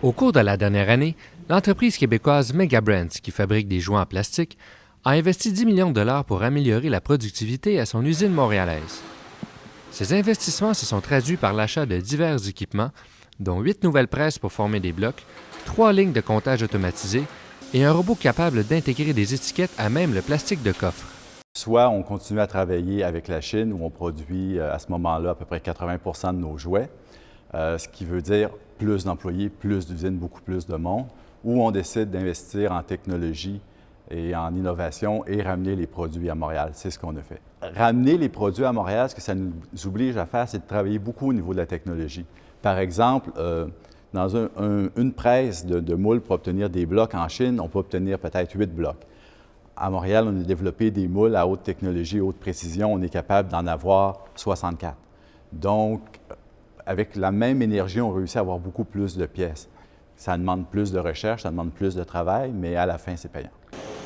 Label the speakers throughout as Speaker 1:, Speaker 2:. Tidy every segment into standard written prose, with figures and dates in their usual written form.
Speaker 1: Au cours de la dernière année, l'entreprise québécoise Megabrands, qui fabrique des jouets en plastique, a investi 10 millions de dollars pour améliorer la productivité à son usine montréalaise. Ces investissements se sont traduits par l'achat de divers équipements, dont 8 nouvelles presses pour former des blocs, 3 lignes de comptage automatisées et un robot capable d'intégrer des étiquettes à même le plastique de coffre.
Speaker 2: Soit on continue à travailler avec la Chine, où on produit à ce moment-là à peu près 80 de nos jouets, ce qui veut dire plus d'employés, plus d'usines, beaucoup plus de monde, ou on décide d'investir en technologie et en innovation et ramener les produits à Montréal. C'est ce qu'on a fait. Ramener les produits à Montréal, ce que ça nous oblige à faire, c'est de travailler beaucoup au niveau de la technologie. Par exemple, dans une presse de moules pour obtenir des blocs en Chine, on peut obtenir peut-être 8 blocs. À Montréal, on a développé des moules à haute technologie, haute précision. On est capable d'en avoir 64. Donc, avec la même énergie, on réussit à avoir beaucoup plus de pièces. Ça demande plus de recherche, ça demande plus de travail, mais à la fin, c'est payant.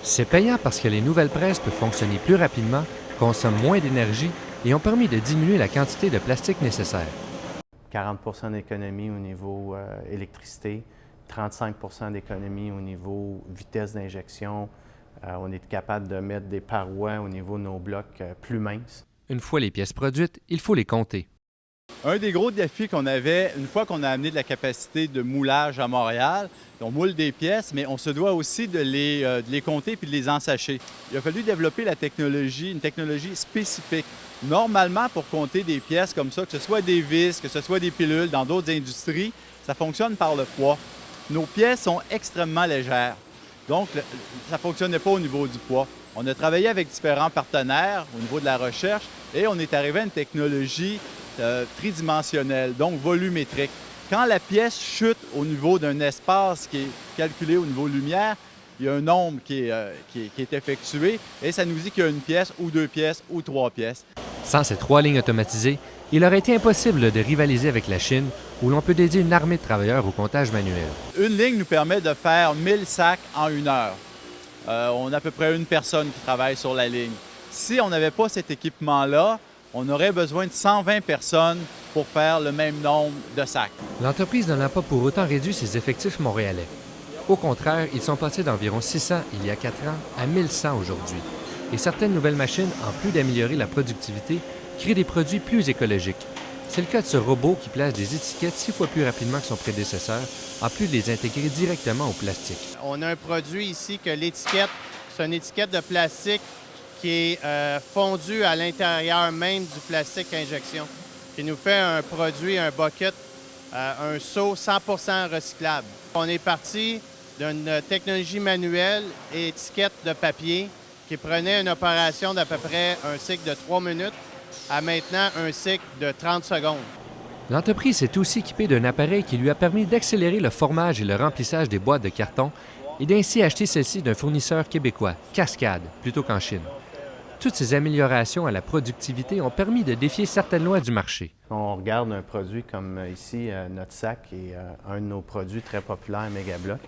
Speaker 1: C'est payant parce que les nouvelles presses peuvent fonctionner plus rapidement, consomment moins d'énergie et ont permis de diminuer la quantité de plastique nécessaire.
Speaker 3: 40 d'économie au niveau électricité, 35 d'économie au niveau vitesse d'injection. On est capable de mettre des parois au niveau de nos blocs plus minces.
Speaker 1: Une fois les pièces produites, il faut les compter.
Speaker 4: Un des gros défis qu'on avait, une fois qu'on a amené de la capacité de moulage à Montréal, on moule des pièces, mais on se doit aussi de les compter puis de les ensacher. Il a fallu développer la technologie, une technologie spécifique. Normalement, pour compter des pièces comme ça, que ce soit des vis, que ce soit des pilules, dans d'autres industries, ça fonctionne par le poids. Nos pièces sont extrêmement légères. Donc, ça ne fonctionnait pas au niveau du poids. On a travaillé avec différents partenaires au niveau de la recherche et on est arrivé à une technologie tridimensionnelle, donc volumétrique. Quand la pièce chute au niveau d'un espace qui est calculé au niveau lumière, il y a un nombre qui est effectué et ça nous dit qu'il y a une pièce ou 2 pièces ou 3 pièces.
Speaker 1: Sans ces 3 lignes automatisées, il aurait été impossible de rivaliser avec la Chine, où l'on peut dédier une armée de travailleurs au comptage manuel.
Speaker 4: Une ligne nous permet de faire 1000 sacs en 1 heure. On a à peu près une personne qui travaille sur la ligne. Si on n'avait pas cet équipement-là, on aurait besoin de 120 personnes pour faire le même nombre de sacs.
Speaker 1: L'entreprise n'en a pas pour autant réduit ses effectifs montréalais. Au contraire, ils sont passés d'environ 600 il y a 4 ans à 1100 aujourd'hui. Et certaines nouvelles machines, en plus d'améliorer la productivité, créent des produits plus écologiques. C'est le cas de ce robot qui place des étiquettes 6 fois plus rapidement que son prédécesseur, en plus de les intégrer directement au plastique.
Speaker 5: On a un produit ici que l'étiquette, c'est une étiquette de plastique qui est fondue à l'intérieur même du plastique injection, qui nous fait un produit, un bucket, un seau 100% recyclable. On est parti d'une technologie manuelle et étiquette de papier qui prenait une opération d'à peu près un cycle de 3 minutes à maintenant un cycle de 30 secondes.
Speaker 1: L'entreprise s'est aussi équipée d'un appareil qui lui a permis d'accélérer le formage et le remplissage des boîtes de carton et d'ainsi acheter celles-ci d'un fournisseur québécois, Cascade, plutôt qu'en Chine. Toutes ces améliorations à la productivité ont permis de défier certaines lois du marché.
Speaker 3: On regarde un produit comme ici, notre sac est un de nos produits très populaires, Megablock.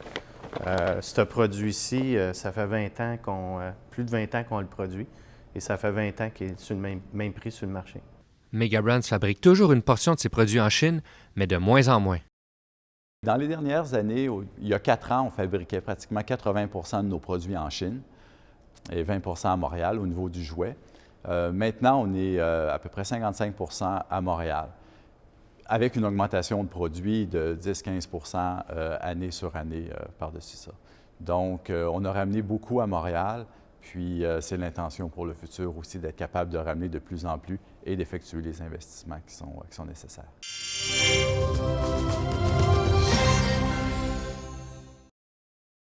Speaker 3: Ce produit-ci, ça fait 20 ans plus de 20 ans qu'on le produit et ça fait 20 ans qu'il est sur le même prix sur le marché.
Speaker 1: Megabrands fabrique toujours une portion de ses produits en Chine, mais de moins en moins.
Speaker 2: Dans les dernières années, il y a 4 ans, on fabriquait pratiquement 80 de nos produits en Chine et 20 à Montréal au niveau du jouet. Maintenant, on est à peu près 55 à Montréal, avec une augmentation de produits de 10-15 année sur année par-dessus ça. Donc, on a ramené beaucoup à Montréal, puis c'est l'intention pour le futur aussi d'être capable de ramener de plus en plus et d'effectuer les investissements qui sont nécessaires.